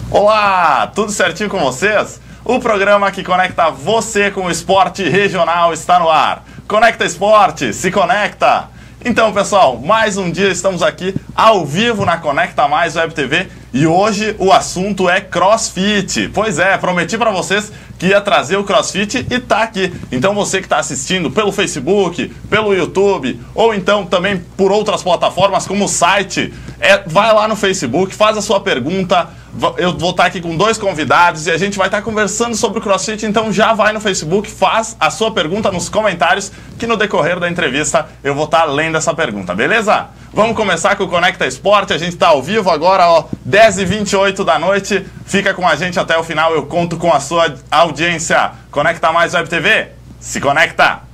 Olá, tudo certinho com vocês? O programa que conecta você com o esporte regional está no ar. Conecta Esporte, se conecta! Então, pessoal, mais um dia estamos aqui ao vivo na Conecta Mais Web TV e hoje o assunto é CrossFit. Pois é, prometi para vocês que ia trazer o CrossFit e tá aqui. Então você que está assistindo pelo Facebook, pelo YouTube ou então também por outras plataformas como o site, vai lá no Facebook, faz a sua pergunta. Eu vou estar aqui com dois convidados e a gente vai estar conversando sobre o CrossFit, então já vai no Facebook, faz a sua pergunta nos comentários, que no decorrer da entrevista eu vou estar lendo essa pergunta, beleza? Vamos começar com o Conecta Esporte, a gente está ao vivo agora, ó, 10h28 da noite, fica com a gente até o final, eu conto com a sua audiência. Conecta Mais Web TV, se conecta!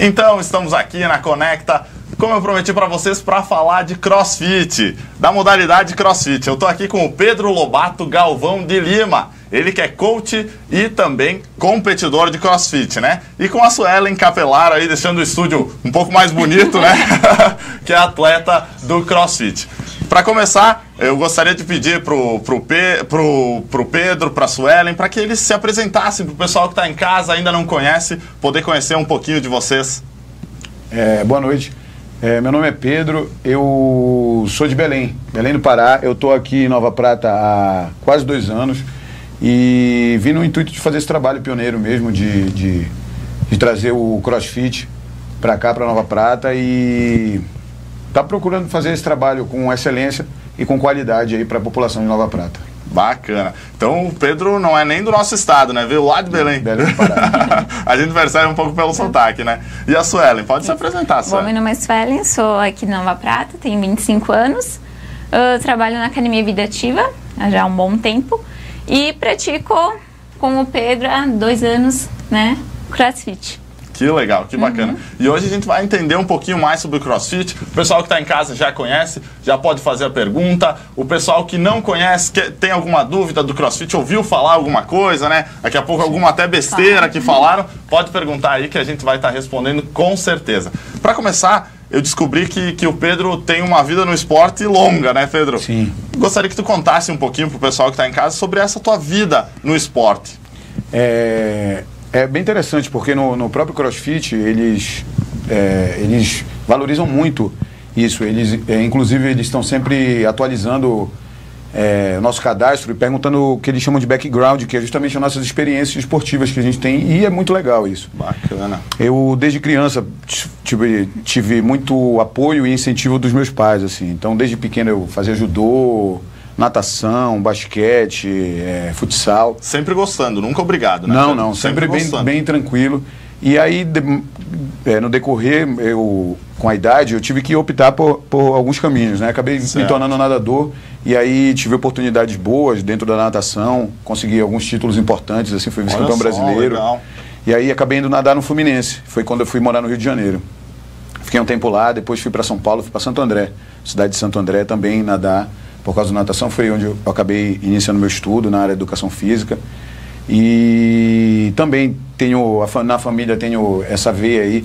Então, estamos aqui na Conecta, como eu prometi para vocês, para falar de CrossFit, da modalidade CrossFit. Eu estou aqui com o Pedro Lobato Galvão de Lima, ele que é coach e também competidor de CrossFit, né? E com a Suelen Capelaro aí, deixando o estúdio um pouco mais bonito, né? Que é atleta do CrossFit. Para começar, eu gostaria de pedir pro Pedro, para a Suelen, para que eles se apresentassem para o pessoal que está em casa, ainda não conhece, poder conhecer um pouquinho de vocês. Boa noite. Meu nome é Pedro, eu sou de Belém do Pará. Eu estou aqui em Nova Prata há quase 2 anos e vim no intuito de fazer esse trabalho pioneiro mesmo, de trazer o CrossFit para cá, para Nova Prata, e está procurando fazer esse trabalho com excelência e com qualidade aí para a população de Nova Prata. Bacana. Então o Pedro não é nem do nosso estado, né? Veio lá de Belém. Belém do Pará. A gente percebe um pouco pelo sotaque, né? E a Suelen, pode se apresentar, Suelen. Bom, meu nome é Suelen, sou aqui de Nova Prata, tenho 25 anos. Eu trabalho na Academia Vida Ativa já há um bom tempo e pratico com o Pedro há 2 anos, né? CrossFit. Que legal, que bacana. E hoje a gente vai entender um pouquinho mais sobre o CrossFit. O pessoal que está em casa já conhece, já pode fazer a pergunta. O pessoal que não conhece, tem alguma dúvida do CrossFit, ouviu falar alguma coisa, né? Daqui a pouco alguma até besteira que falaram, pode perguntar aí que a gente vai estar respondendo com certeza. Para começar, eu descobri que o Pedro tem uma vida no esporte longa, né, Pedro? Sim. Gostaria que tu contasse um pouquinho para o pessoal que está em casa sobre essa tua vida no esporte. É bem interessante, porque no próprio CrossFit eles valorizam muito isso. Inclusive, eles estão sempre atualizando o nosso cadastro e perguntando o que eles chamam de background, que é justamente as nossas experiências esportivas que a gente tem, e é muito legal isso. Bacana. Eu, desde criança, tive muito apoio e incentivo dos meus pais, assim. Então, desde pequeno eu fazia judô, natação, basquete, futsal. Sempre gostando, nunca obrigado, né? Não, sempre bem tranquilo. E aí, no decorrer, com a idade, eu tive que optar por alguns caminhos, né? Acabei me tornando nadador e aí tive oportunidades boas dentro da natação, consegui alguns títulos importantes, assim, fui vice-campeão brasileiro. Legal. E aí acabei indo nadar no Fluminense, foi quando eu fui morar no Rio de Janeiro. Fiquei um tempo lá, depois fui para São Paulo, fui para Santo André, cidade de Santo André também nadar. Por causa da natação foi onde eu acabei iniciando meu estudo na área de educação física. E também na família tenho essa veia aí.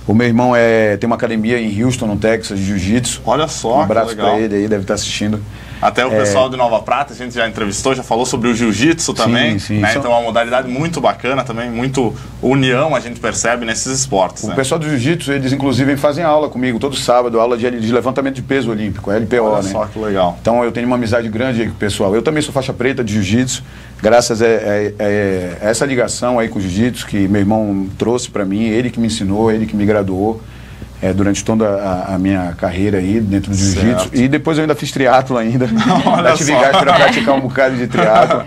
O meu irmão tem uma academia em Houston, no Texas, de jiu-jitsu. Olha só, um abraço para ele aí, deve estar assistindo. Até o pessoal de Nova Prata, a gente já entrevistou, já falou sobre o jiu-jitsu também. Sim. Né? Então é uma modalidade muito bacana também, muito união a gente percebe nesses esportes. O pessoal do jiu-jitsu, eles inclusive fazem aula comigo todo sábado, aula de levantamento de peso olímpico, LPO. Olha né? só que legal. Então eu tenho uma amizade grande aí com o pessoal. Eu também sou faixa preta de jiu-jitsu, graças a essa ligação aí com o jiu-jitsu que meu irmão trouxe para mim, ele que me ensinou, ele que me graduou. Durante toda a minha carreira aí dentro do jiu-jitsu. E depois eu ainda fiz triatlo ainda. Eu tive gás para praticar um bocado de triatlo.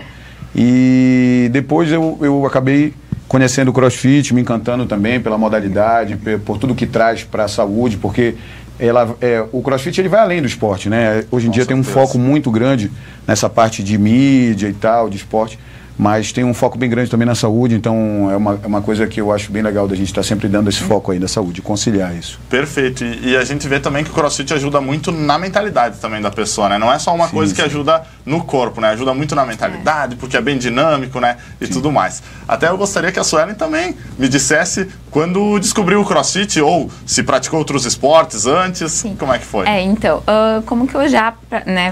E depois eu acabei conhecendo o CrossFit, me encantando também pela modalidade, por tudo que traz para a saúde, porque o CrossFit ele vai além do esporte, né? Hoje em dia tem um foco muito grande nessa parte de mídia e tal, de esporte, mas tem um foco bem grande também na saúde, então é uma coisa que eu acho bem legal da gente estar sempre dando esse foco aí da saúde, conciliar isso. Perfeito, e a gente vê também que o CrossFit ajuda muito na mentalidade também da pessoa, né? Não é só uma coisa que ajuda no corpo, né? Ajuda muito na mentalidade, porque é bem dinâmico, né? E tudo mais. Até eu gostaria que a Suelen também me dissesse quando descobriu o CrossFit ou se praticou outros esportes antes, como é que foi? Então, como que eu já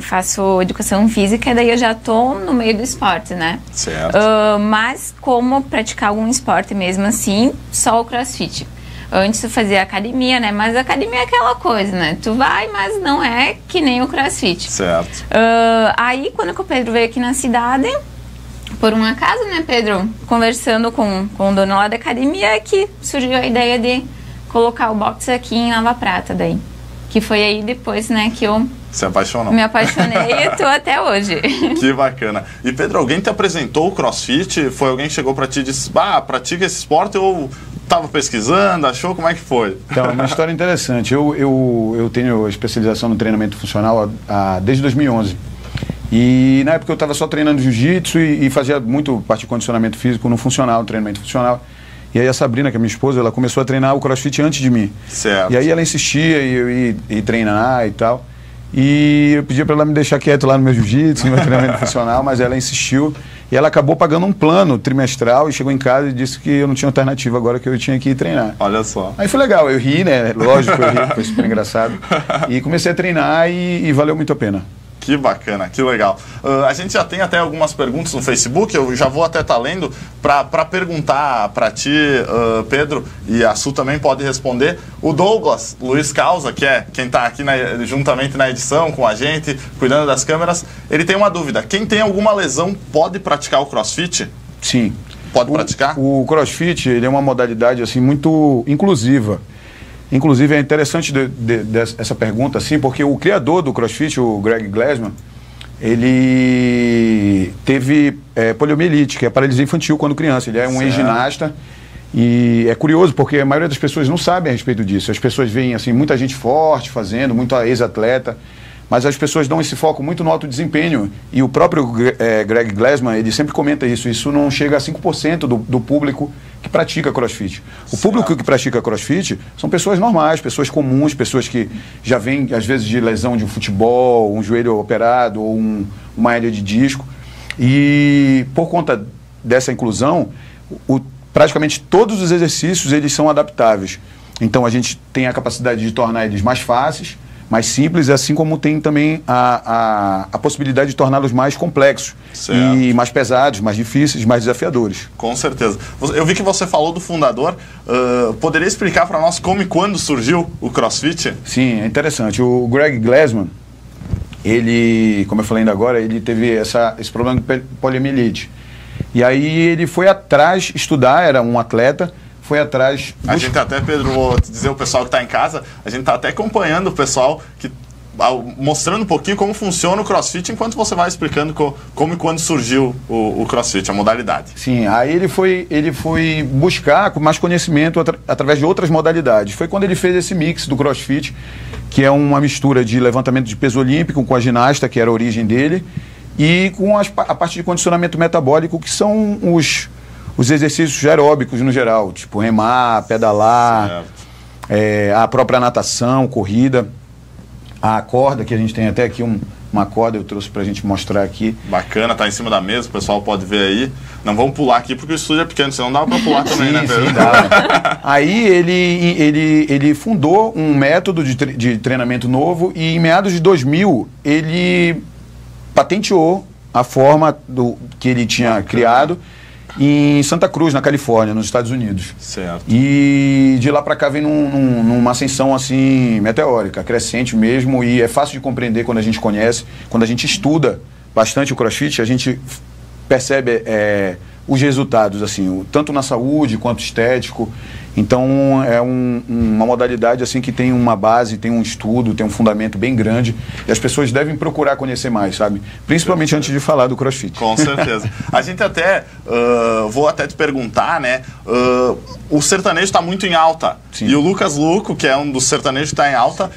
faço educação física, daí eu já tô no meio do esporte, né? Certo. Mas como praticar algum esporte mesmo assim, só o CrossFit. Antes eu fazia academia, né? Mas a academia é aquela coisa, né? Tu vai, mas não é que nem o CrossFit. Certo. Aí, quando o Pedro veio aqui na cidade, por um acaso, né, Pedro? Conversando com o dono lá da academia, que surgiu a ideia de colocar o box aqui em Nova Prata, daí. Que foi aí depois, né, que eu... Se apaixonou. Me apaixonei e tô até hoje. Que bacana. E Pedro, alguém te apresentou o CrossFit? Foi alguém que chegou pra ti e disse, pratica esse esporte, ou estava pesquisando, achou? Como é que foi? Então, é uma história interessante. Eu tenho especialização no treinamento funcional desde 2011. E na época eu estava só treinando jiu-jitsu e fazia muito parte de condicionamento físico no funcional, treinamento funcional. E aí a Sabrina, que é minha esposa, ela começou a treinar o CrossFit antes de mim. Certo. E aí ela insistia e eu ia treinar e tal. E eu pedia para ela me deixar quieto lá no meu jiu-jitsu, no meu treinamento funcional, mas ela insistiu. E ela acabou pagando um plano trimestral e chegou em casa e disse que eu não tinha alternativa agora, que eu tinha que ir treinar. Olha só. Aí foi legal, eu ri, né? Lógico que eu ri, foi super engraçado. E comecei a treinar e valeu muito a pena. Que bacana, que legal. A gente já tem até algumas perguntas no Facebook, eu já vou até estar lendo para perguntar para ti, Pedro, e a Su também pode responder. O Douglas Luiz Causa, que é quem está aqui juntamente na edição com a gente, cuidando das câmeras, ele tem uma dúvida. Quem tem alguma lesão pode praticar o CrossFit? Sim. Pode praticar? O CrossFit, ele é uma modalidade assim, muito inclusiva. Inclusive, é interessante essa pergunta, assim, porque o criador do CrossFit, o Greg Glassman, ele teve poliomielite, que é paralisia infantil quando criança. Ele é um ex-ginasta e é curioso porque a maioria das pessoas não sabe a respeito disso. As pessoas veem assim, muita gente forte fazendo, muita ex-atleta, mas as pessoas dão esse foco muito no alto desempenho. E o próprio Greg Glassman, ele sempre comenta isso. Isso não chega a 5% do público que pratica CrossFit. O público que pratica CrossFit são pessoas normais, pessoas comuns, pessoas que já vêm, às vezes, de lesão de futebol, um joelho operado ou uma hérnia de disco. E por conta dessa inclusão, praticamente todos os exercícios eles são adaptáveis. Então a gente tem a capacidade de tornar eles mais fáceis, mais simples, assim como tem também a possibilidade de torná-los mais complexos. Certo. E mais pesados, mais difíceis, mais desafiadores. Com certeza. Eu vi que você falou do fundador. Poderia explicar para nós como e quando surgiu o CrossFit? Sim, é interessante. O Greg Glassman, ele, como eu falei ainda agora, ele teve esse problema de poliomielite. E aí ele foi atrás estudar, era um atleta, foi atrás... A gente até, Pedro, vou te dizer, o pessoal que está em casa, a gente está até acompanhando o pessoal, mostrando um pouquinho como funciona o CrossFit, enquanto você vai explicando como e quando surgiu o CrossFit, a modalidade. Sim, aí ele foi buscar mais conhecimento através de outras modalidades. Foi quando ele fez esse mix do CrossFit, que é uma mistura de levantamento de peso olímpico com a ginasta, que era a origem dele, e com a parte de condicionamento metabólico, que são os exercícios aeróbicos no geral, tipo remar, pedalar, a própria natação, corrida, a corda, que a gente tem até aqui uma corda, eu trouxe pra gente mostrar aqui. Bacana, tá em cima da mesa, o pessoal pode ver aí. Não vamos pular aqui porque o estúdio é pequeno, senão dá pra pular também, sim, né, Pedro? Sim, dá. Aí ele fundou um método de treinamento novo e em meados de 2000 ele patenteou a forma que ele tinha criado em Santa Cruz, na Califórnia, nos Estados Unidos. Certo. E de lá para cá vem numa ascensão assim meteórica, crescente mesmo, e é fácil de compreender quando a gente conhece, quando a gente estuda bastante o CrossFit, a gente percebe os resultados, assim, tanto na saúde quanto estético. Então é uma modalidade assim que tem uma base, tem um estudo, tem um fundamento bem grande e as pessoas devem procurar conhecer mais, sabe? Principalmente antes de falar do CrossFit. Com certeza. A gente até, vou até te perguntar, né? O sertanejo está muito em alta. Sim. E o Lucas Luco, que é um dos sertanejos que está em alta,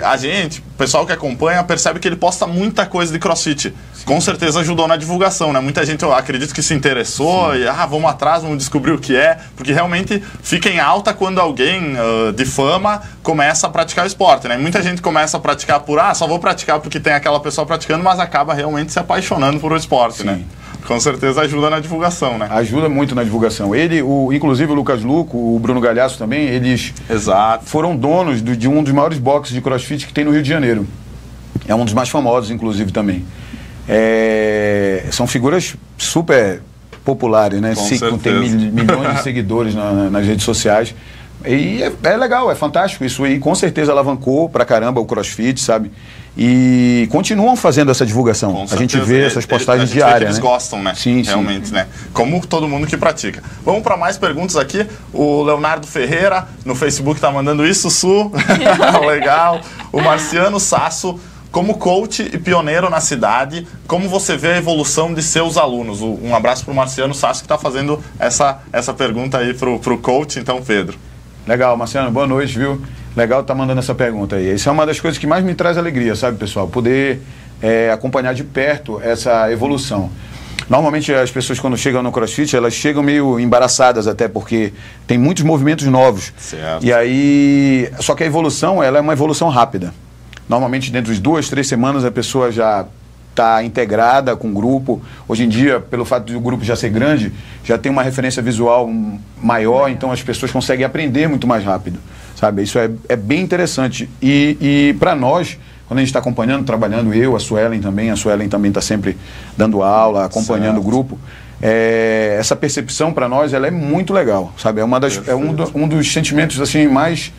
a gente, o pessoal que acompanha, percebe que ele posta muita coisa de CrossFit. com certeza ajudou na divulgação, né? Muita gente, eu acredito que se interessou e, vamos atrás, vamos descobrir o que é, porque realmente fica em alta quando alguém de fama começa a praticar o esporte, né? Muita gente começa a praticar por, só vou praticar porque tem aquela pessoa praticando, mas acaba realmente se apaixonando por o esporte, né? Com certeza ajuda na divulgação, né? Ajuda muito na divulgação. Inclusive o Lucas Luco, o Bruno Galhaço também, eles foram donos de um dos maiores boxes de crossfit que tem no Rio de Janeiro. É um dos mais famosos, inclusive, também. São figuras super populares, né? Tem milhões de seguidores nas redes sociais. E é legal, é fantástico. Isso aí com certeza alavancou pra caramba o CrossFit, sabe? E continuam fazendo essa divulgação. A gente vê essas postagens diárias. Eles gostam, né? Sim, realmente, né? Como todo mundo que pratica. Vamos para mais perguntas aqui. O Leonardo Ferreira no Facebook tá mandando isso, Su. Legal. O Marciano Sasso, como coach e pioneiro na cidade, como você vê a evolução de seus alunos? Um abraço para o Marciano Sasso que está fazendo essa pergunta aí para o coach, então, Pedro. Legal, Marciano, boa noite, viu? Legal tá mandando essa pergunta aí. Isso é uma das coisas que mais me traz alegria, sabe, pessoal? Poder acompanhar de perto essa evolução. Normalmente as pessoas quando chegam no CrossFit, elas chegam meio embaraçadas até, porque tem muitos movimentos novos. Certo. E aí, só que a evolução, ela é uma evolução rápida. Normalmente dentro de 2, 3 semanas a pessoa já está integrada com o grupo. Hoje em dia, pelo fato de o grupo já ser grande, já tem uma referência visual maior, então as pessoas conseguem aprender muito mais rápido, sabe? Isso é bem interessante. E para nós, quando a gente está acompanhando, trabalhando, a Suelen também está sempre dando aula, acompanhando o grupo, essa percepção para nós ela é muito legal, sabe? Um dos sentimentos assim mais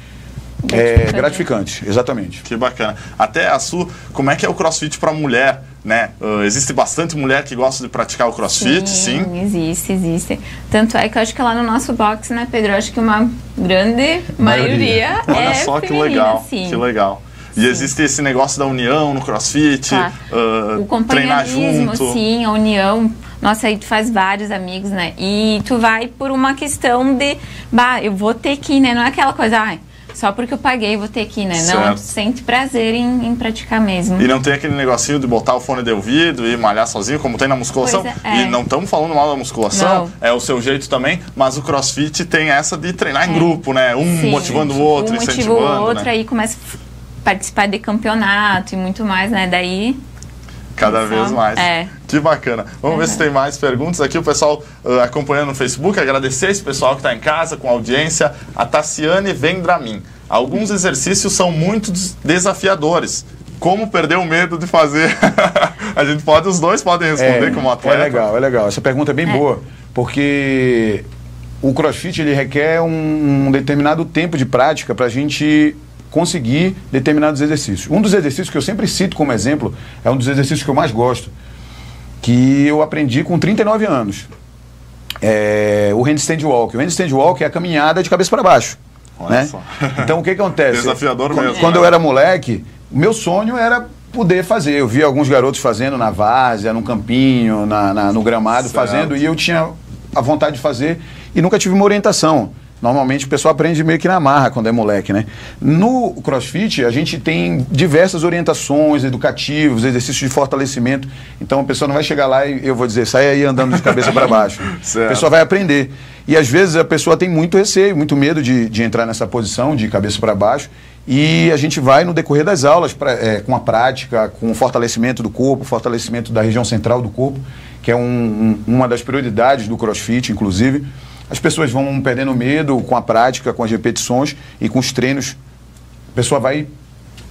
gratificante, exatamente. Que bacana. Até a Su, como é que é o CrossFit para mulher, né? Existe bastante mulher que gosta de praticar o CrossFit, sim? Existe. Tanto é que eu acho que lá no nosso box, né, Pedro, eu acho que uma grande maioria Olha só que legal, sim. Que legal. E existe esse negócio da união no CrossFit, o treinar junto. Sim, a união. Nossa, aí tu faz vários amigos, né? E tu vai por uma questão de, eu vou ter que ir, né? Não é aquela coisa, só porque eu paguei vou ter que ir, né? Certo. Não, tu sente prazer em praticar mesmo. E não tem aquele negocinho de botar o fone de ouvido e malhar sozinho, como tem na musculação. E não estamos falando mal da musculação, é o seu jeito também, mas o CrossFit tem essa de treinar em grupo, né? Sim, motivando o outro, incentivando. Motiva o outro, aí começa a participar de campeonato e muito mais, né? Daí... Cada vez mais. Que bacana. Vamos ver se tem mais perguntas aqui. O pessoal acompanhando no Facebook. Agradecer esse pessoal que está em casa com a audiência. A Tassiane Vendramin. Alguns exercícios são muito desafiadores. Como perder o medo de fazer? Os dois podem responder como atleta. É legal. Essa pergunta é bem boa. Porque o CrossFit ele requer um determinado tempo de prática para a gente conseguir determinados exercícios. Um dos exercícios que eu sempre cito como exemplo é um dos exercícios que eu mais gosto, que eu aprendi com 39 anos. O handstand walk. O handstand walk é a caminhada de cabeça para baixo. Né? Então o que acontece? Desafiador mesmo. Quando eu era moleque, o meu sonho era poder fazer. Eu via alguns garotos fazendo na várzea, no campinho, no gramado, fazendo, e eu tinha a vontade de fazer e nunca tive uma orientação. Normalmente o pessoal aprende meio que na marra quando é moleque, né? No CrossFit, a gente tem diversas orientações educativas, exercícios de fortalecimento. Então a pessoa não vai chegar lá e eu vou dizer, sai aí andando de cabeça para baixo. A pessoa vai aprender. E às vezes a pessoa tem muito receio, muito medo de entrar nessa posição de cabeça para baixo. E a gente vai no decorrer das aulas, com a prática, com o fortalecimento do corpo, fortalecimento da região central do corpo, que é uma das prioridades do CrossFit, inclusive. As pessoas vão perdendo medo com a prática, com as repetições e com os treinos. A pessoa vai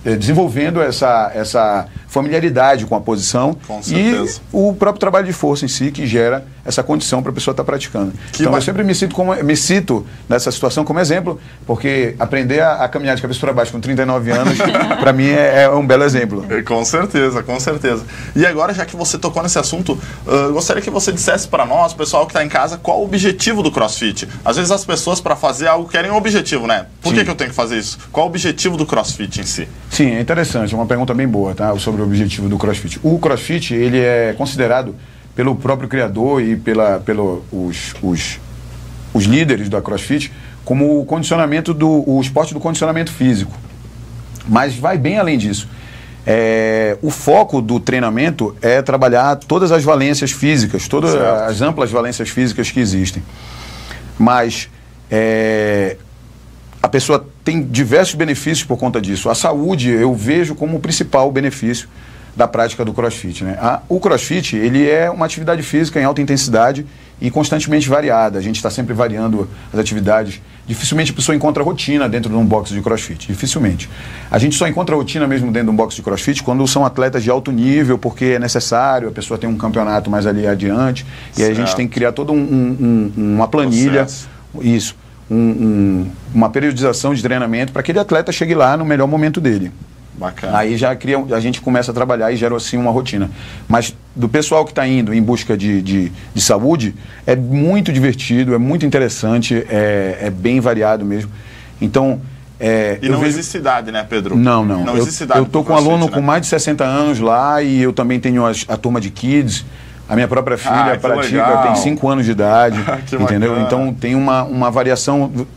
desenvolvendo essa familiaridade com a posição e o próprio trabalho de força em si que gera essa condição para a pessoa estar praticando. Então eu sempre me cito nessa situação como exemplo, porque aprender a caminhar de cabeça para baixo com 39 anos, para mim é um belo exemplo. Com certeza, com certeza. E agora, já que você tocou nesse assunto, gostaria que você dissesse para nós, pessoal que está em casa, qual o objetivo do CrossFit? Às vezes as pessoas para fazer algo querem um objetivo, né? Por que eu tenho que fazer isso? Qual o objetivo do CrossFit em si? Sim, é interessante, é uma pergunta bem boa, tá? Sobre o objetivo do CrossFit. O CrossFit, ele é considerado pelo próprio criador e os líderes da CrossFit como o esporte do condicionamento físico. Mas vai bem além disso. o foco do treinamento é trabalhar todas as valências físicas, todas as amplas valências físicas que existem. Mas a pessoa tem diversos benefícios por conta disso. A saúde eu vejo como o principal benefício da prática do CrossFit, né? O CrossFit, ele é uma atividade física em alta intensidade e constantemente variada. A gente está sempre variando as atividades. Dificilmente a pessoa encontra rotina dentro de um box de CrossFit, dificilmente. A gente só encontra rotina mesmo dentro de um box de CrossFit quando são atletas de alto nível, porque é necessário, a pessoa tem um campeonato mais ali adiante, e aí a gente tem que criar toda uma planilha, uma periodização de treinamento para que aquele atleta chegue lá no melhor momento dele. Bacana. Aí a gente começa a trabalhar e gera assim uma rotina. Mas do pessoal que está indo em busca de saúde, é muito divertido, é muito interessante, é bem variado mesmo. Então... e não existe idade, né, Pedro? Não. Não existe idade. Eu estou com um aluno com mais de 60 anos lá e eu também tenho a turma de kids. A minha própria filha pratica, tem 5 anos de idade, entendeu? Bacana. Então tem uma variação...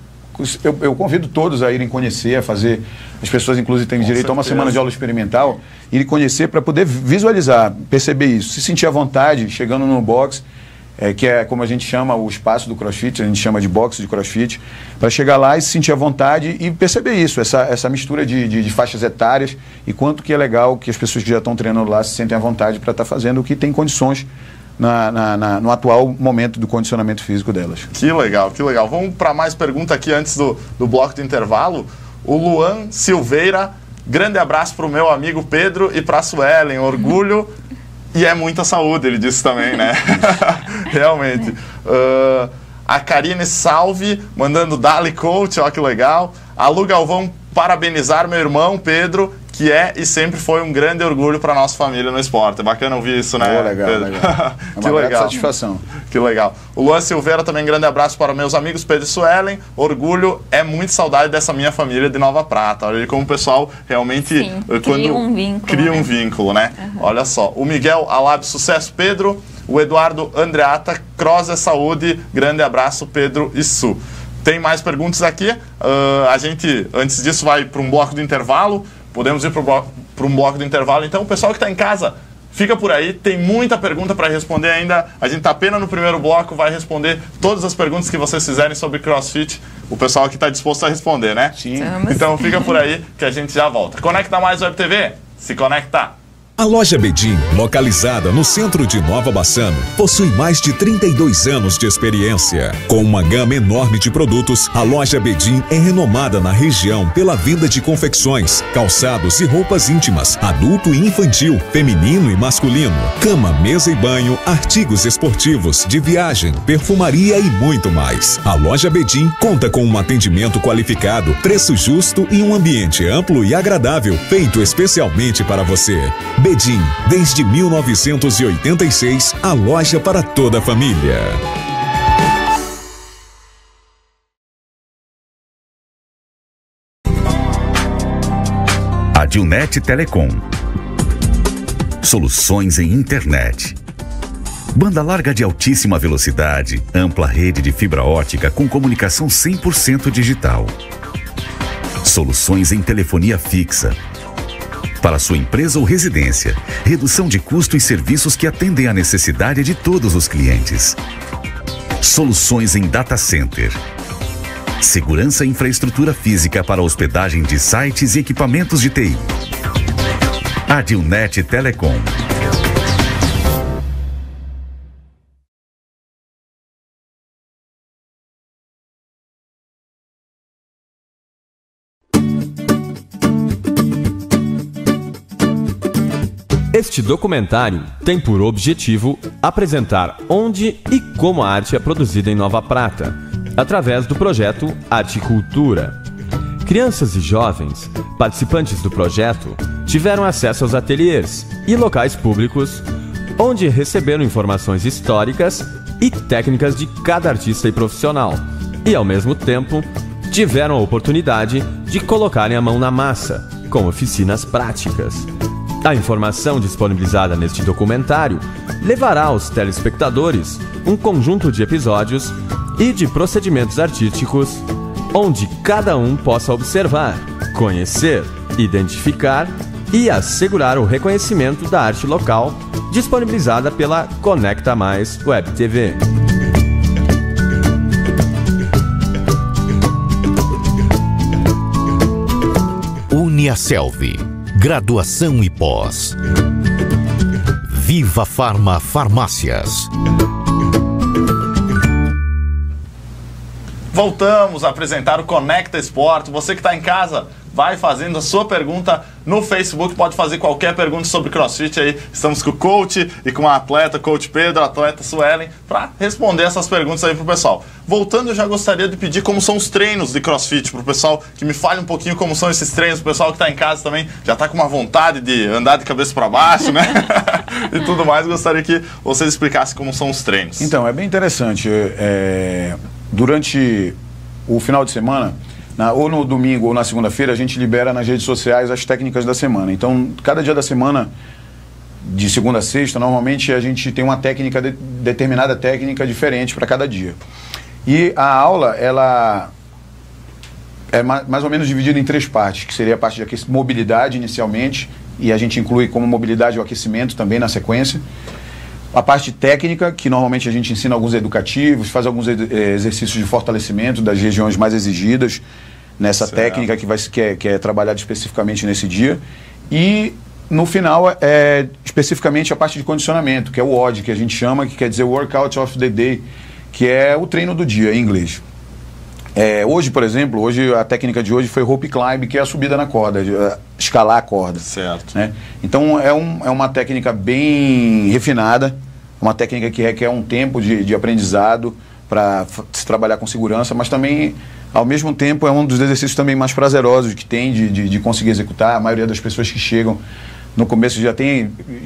Eu convido todos a irem conhecer, a fazer. As pessoas, inclusive, têm direito a uma semana de aula experimental, irem conhecer para poder visualizar, perceber isso, se sentir à vontade, chegando no box, que é como a gente chama o espaço do CrossFit, a gente chama de box de CrossFit, para chegar lá e se sentir à vontade e perceber isso, essa mistura de faixas etárias e quanto que é legal que as pessoas que já estão treinando lá se sentem à vontade para estar fazendo o que tem condições no atual momento do condicionamento físico delas. Que legal, que legal. Vamos para mais pergunta aqui antes do bloco de intervalo. O Luan Silveira, grande abraço para o meu amigo Pedro e para a Suelen, orgulho e é muita saúde, ele disse também, né? Realmente. A Karine Salve, mandando Dali Coach, ó que legal. A Lu Galvão, parabenizar meu irmão Pedro, que é e sempre foi um grande orgulho para nossa família no esporte. É bacana ouvir isso, né, legal, Pedro? Legal. Que legal. Satisfação. Que legal. O Luan Silveira também, grande abraço para meus amigos Pedro e Suelen. Orgulho, é muito saudade dessa minha família de Nova Prata. Olha aí como o pessoal realmente... cria um vínculo. Cria um vínculo, né? Olha só. O Miguel Alab, sucesso, Pedro. O Eduardo Andreata, Cross é saúde. Grande abraço, Pedro e Su. Tem mais perguntas aqui. A gente, antes disso, vai para um bloco de intervalo. Podemos ir para um bloco de intervalo. Então, o pessoal que está em casa, fica por aí. Tem muita pergunta para responder ainda. A gente está apenas no primeiro bloco, vai responder todas as perguntas que vocês fizerem sobre CrossFit. O pessoal aqui está disposto a responder, né? Sim. Então, fica por aí que a gente já volta. Conecta Mais Web TV. Se conecta. A loja Bedim, localizada no centro de Nova Bassano, possui mais de 32 anos de experiência. Com uma gama enorme de produtos, a loja Bedim é renomada na região pela venda de confecções, calçados e roupas íntimas, adulto e infantil, feminino e masculino, cama, mesa e banho, artigos esportivos, de viagem, perfumaria e muito mais. A loja Bedim conta com um atendimento qualificado, preço justo e um ambiente amplo e agradável, feito especialmente para você. Bedim, desde 1986, a loja para toda a família. Adilnet Telecom. Soluções em internet. Banda larga de altíssima velocidade, ampla rede de fibra ótica com comunicação 100% digital. Soluções em telefonia fixa. Para sua empresa ou residência, redução de custo e serviços que atendem à necessidade de todos os clientes. Soluções em data center. Segurança e infraestrutura física para hospedagem de sites e equipamentos de TI. Adilnet Telecom. Este documentário tem por objetivo apresentar onde e como a arte é produzida em Nova Prata, através do projeto Arte e Cultura. Crianças e jovens, participantes do projeto, tiveram acesso aos ateliês e locais públicos, onde receberam informações históricas e técnicas de cada artista e profissional, e, ao mesmo tempo, tiveram a oportunidade de colocarem a mão na massa, com oficinas práticas. A informação disponibilizada neste documentário levará aos telespectadores um conjunto de episódios e de procedimentos artísticos onde cada um possa observar, conhecer, identificar e assegurar o reconhecimento da arte local, disponibilizada pela Conecta Mais Web TV. Uniaselv, graduação e pós. Viva Farma Farmácias. Voltamos a apresentar o Conecta Esporte. Você que está em casa, vai fazendo a sua pergunta no Facebook, pode fazer qualquer pergunta sobre CrossFit aí. Estamos com o coach e com a atleta, coach Pedro, atleta Suelen, para responder essas perguntas aí pro pessoal. Voltando, eu já gostaria de pedir como são os treinos de CrossFit pro pessoal, que me fale um pouquinho como são esses treinos. O pessoal que está em casa também já está com uma vontade de andar de cabeça para baixo, né? E tudo mais. Gostaria que vocês explicassem como são os treinos. Então, é bem interessante. Durante o final de semana, ou no domingo ou na segunda-feira, a gente libera nas redes sociais as técnicas da semana. Então, cada dia da semana, de segunda a sexta, normalmente a gente tem uma técnica, determinada técnica diferente para cada dia. E a aula, ela é mais ou menos dividida em 3 partes, que seria a parte de mobilidade inicialmente, e a gente inclui como mobilidade o aquecimento também na sequência. A parte técnica, que normalmente a gente ensina alguns educativos, faz alguns exercícios de fortalecimento das regiões mais exigidas nessa técnica que é trabalhada especificamente nesse dia. E no final especificamente a parte de condicionamento, que é o WOD, que a gente chama, que quer dizer Workout of the Day, que é o treino do dia em inglês. Hoje, por exemplo, a técnica de hoje foi rope climb, que é a subida na corda, escalar a corda. Certo. Né? Então é uma técnica bem refinada, uma técnica que requer um tempo de aprendizado para se trabalhar com segurança, mas também, ao mesmo tempo, é um dos exercícios também mais prazerosos que tem de conseguir executar. A maioria das pessoas que chegam no começo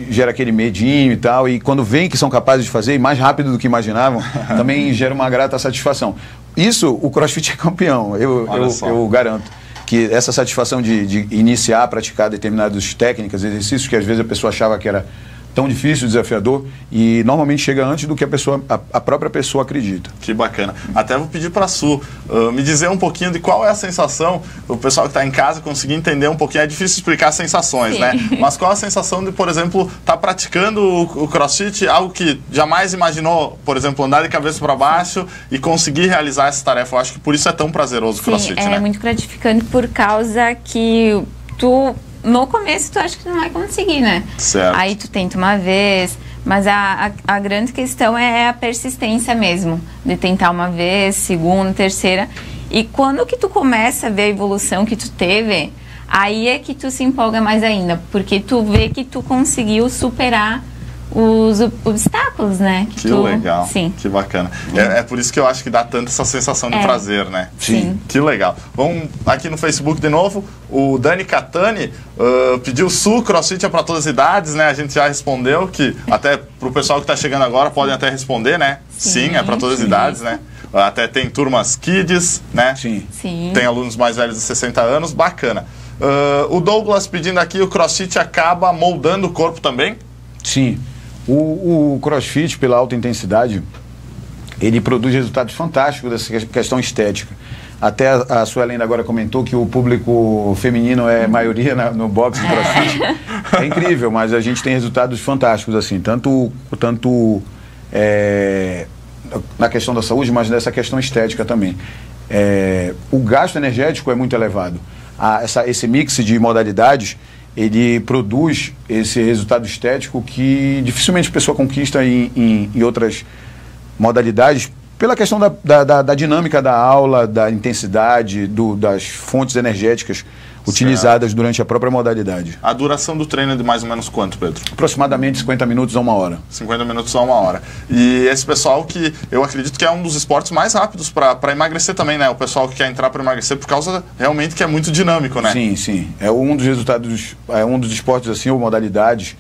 gera aquele medinho e tal, e quando veem que são capazes de fazer, e mais rápido do que imaginavam, também gera uma grata satisfação. Isso, o CrossFit é campeão, eu garanto. Que essa satisfação de iniciar a praticar determinadas técnicas, exercícios que às vezes a pessoa achava que era tão difícil, desafiador, e normalmente chega antes do que a própria pessoa acredita. Que bacana. Até vou pedir para a Su me dizer um pouquinho de qual é a sensação, o pessoal que está em casa conseguir entender um pouquinho. É difícil explicar sensações, né? Mas qual a sensação de, por exemplo, estar praticando o CrossFit, algo que jamais imaginou, por exemplo, andar de cabeça para baixo e conseguir realizar essa tarefa? Eu acho que por isso é tão prazeroso o CrossFit, né? É muito gratificante por causa que no começo tu acha que não vai conseguir, né? Certo. Aí tu tenta uma vez, mas a grande questão é a persistência mesmo, de tentar uma vez, segunda, terceira. E quando que tu começa a ver a evolução que tu teve, aí é que tu se empolga mais ainda, porque tu vê que tu conseguiu superar os obstáculos, né? Que legal. Sim. Que bacana. É por isso que eu acho que dá tanta essa sensação de prazer, né? Sim. Que legal. Vamos aqui no Facebook de novo. O Dani Catani pediu CrossFit é para todas as idades, né? A gente já respondeu que até pro pessoal que está chegando agora podem até responder, né? Sim, é para todas as idades, né? Até tem turmas kids, né? Sim. Tem alunos mais velhos de 60 anos, bacana. O Douglas pedindo aqui, o CrossFit acaba moldando o corpo também? Sim. O CrossFit, pela alta intensidade, ele produz resultados fantásticos dessa questão estética. Até a Suelen agora comentou que o público feminino é maioria no boxe do CrossFit. É incrível, mas a gente tem resultados fantásticos, assim, tanto na questão da saúde, mas nessa questão estética também. O gasto energético é muito elevado. Esse mix de modalidades, ele produz esse resultado estético que dificilmente a pessoa conquista em outras modalidades, pela questão da dinâmica da aula, da intensidade, das fontes energéticas utilizadas durante a própria modalidade. A duração do treino é de mais ou menos quanto, Pedro? Aproximadamente 50 minutos a 1 hora. 50 minutos a 1 hora. E esse pessoal que eu acredito que é um dos esportes mais rápidos para emagrecer também, né? O pessoal que quer entrar para emagrecer por causa realmente que é muito dinâmico, né? Sim, sim. É um dos resultados, um dos esportes assim, ou modalidades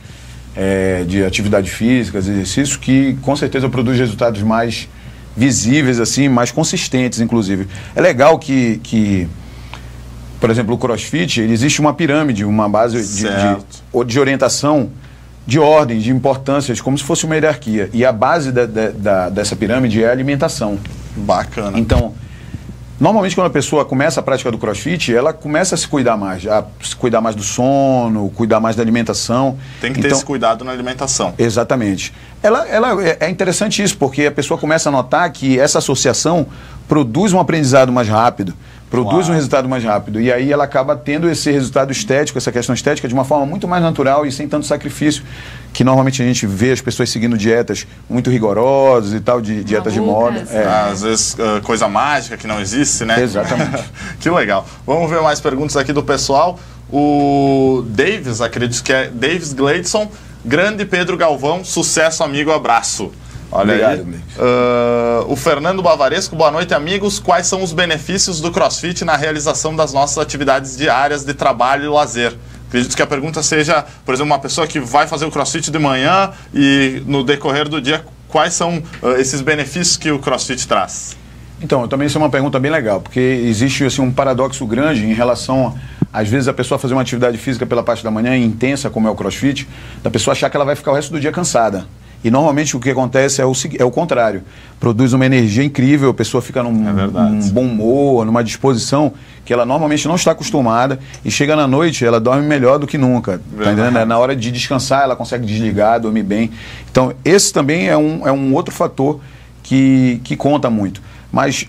de atividade física, exercícios, que com certeza produz resultados mais visíveis, assim, mais consistentes, inclusive. É legal que por exemplo, o CrossFit, existe uma pirâmide, uma base de orientação, de ordem, de importâncias, como se fosse uma hierarquia. E a base dessa pirâmide é a alimentação. Bacana. Então, Normalmente, quando a pessoa começa a prática do CrossFit, ela começa a se cuidar mais do sono, cuidar mais da alimentação. Tem que ter esse cuidado na alimentação. Exatamente. É interessante isso, porque a pessoa começa a notar que essa associação produz um aprendizado mais rápido, produz um resultado mais rápido. E aí ela acaba tendo esse resultado estético, essa questão estética, de uma forma muito mais natural e sem tanto sacrifício, que normalmente a gente vê as pessoas seguindo dietas muito rigorosas e tal, de dietas de moda. Às vezes coisa mágica que não existe, né? Exatamente. Que legal. Vamos ver mais perguntas aqui do pessoal. O Davis, acredito que é Davis Gleidson. Grande Pedro Galvão, sucesso, amigo, abraço. Olha. Obrigado, aí. O Fernando Bavaresco, boa noite, amigos. Quais são os benefícios do CrossFit na realização das nossas atividades diárias de trabalho e lazer? Acredito que a pergunta seja, por exemplo, uma pessoa que vai fazer o CrossFit de manhã e no decorrer do dia, quais são esses benefícios que o CrossFit traz? Então, também isso é uma pergunta bem legal, porque existe assim, um paradoxo grande em relação, às vezes, a pessoa fazer uma atividade física pela parte da manhã intensa, como é o CrossFit, da pessoa achar que ela vai ficar o resto do dia cansada. E normalmente o que acontece é o contrário. Produz uma energia incrível, a pessoa fica num bom humor, numa disposição que ela normalmente não está acostumada, e chega na noite, ela dorme melhor do que nunca. Tá entendendo? Na hora de descansar, ela consegue desligar, dormir bem. Então, esse também é um outro fator que conta muito. Mas,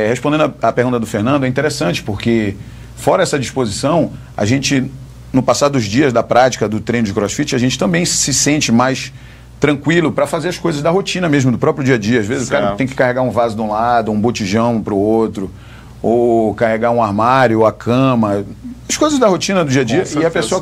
respondendo a pergunta do Fernando, é interessante, porque fora essa disposição, a gente, no passar dos dias da prática do treino de CrossFit, a gente também se sente mais tranquilo para fazer as coisas da rotina mesmo, do próprio dia a dia. Às vezes o cara tem que carregar um vaso de um lado, um botijão para o outro, ou carregar um armário, a cama, as coisas da rotina do dia a dia, e a pessoa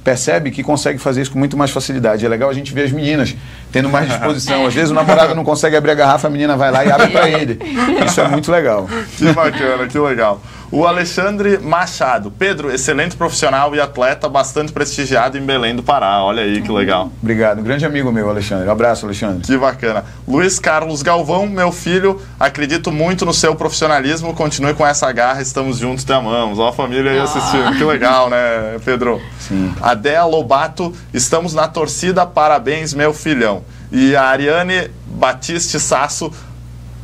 percebe que consegue fazer isso com muito mais facilidade. É legal a gente ver as meninas tendo mais disposição. Às vezes o namorado não consegue abrir a garrafa, a menina vai lá e abre para ele. Isso é muito legal. Que bacana, que legal. O Alexandre Machado. Pedro, excelente profissional e atleta, bastante prestigiado em Belém do Pará. Olha aí que legal. Obrigado. Um grande amigo meu, Alexandre. Um abraço, Alexandre. Que bacana. Luiz Carlos Galvão, meu filho, acredito muito no seu profissionalismo. Continue com essa garra. Estamos juntos, te amamos. Ó, a família aí assistindo. Que legal, né, Pedro? Sim. Adéa Lobato, estamos na torcida. Parabéns, meu filhão. E a Ariane Batiste Sasso,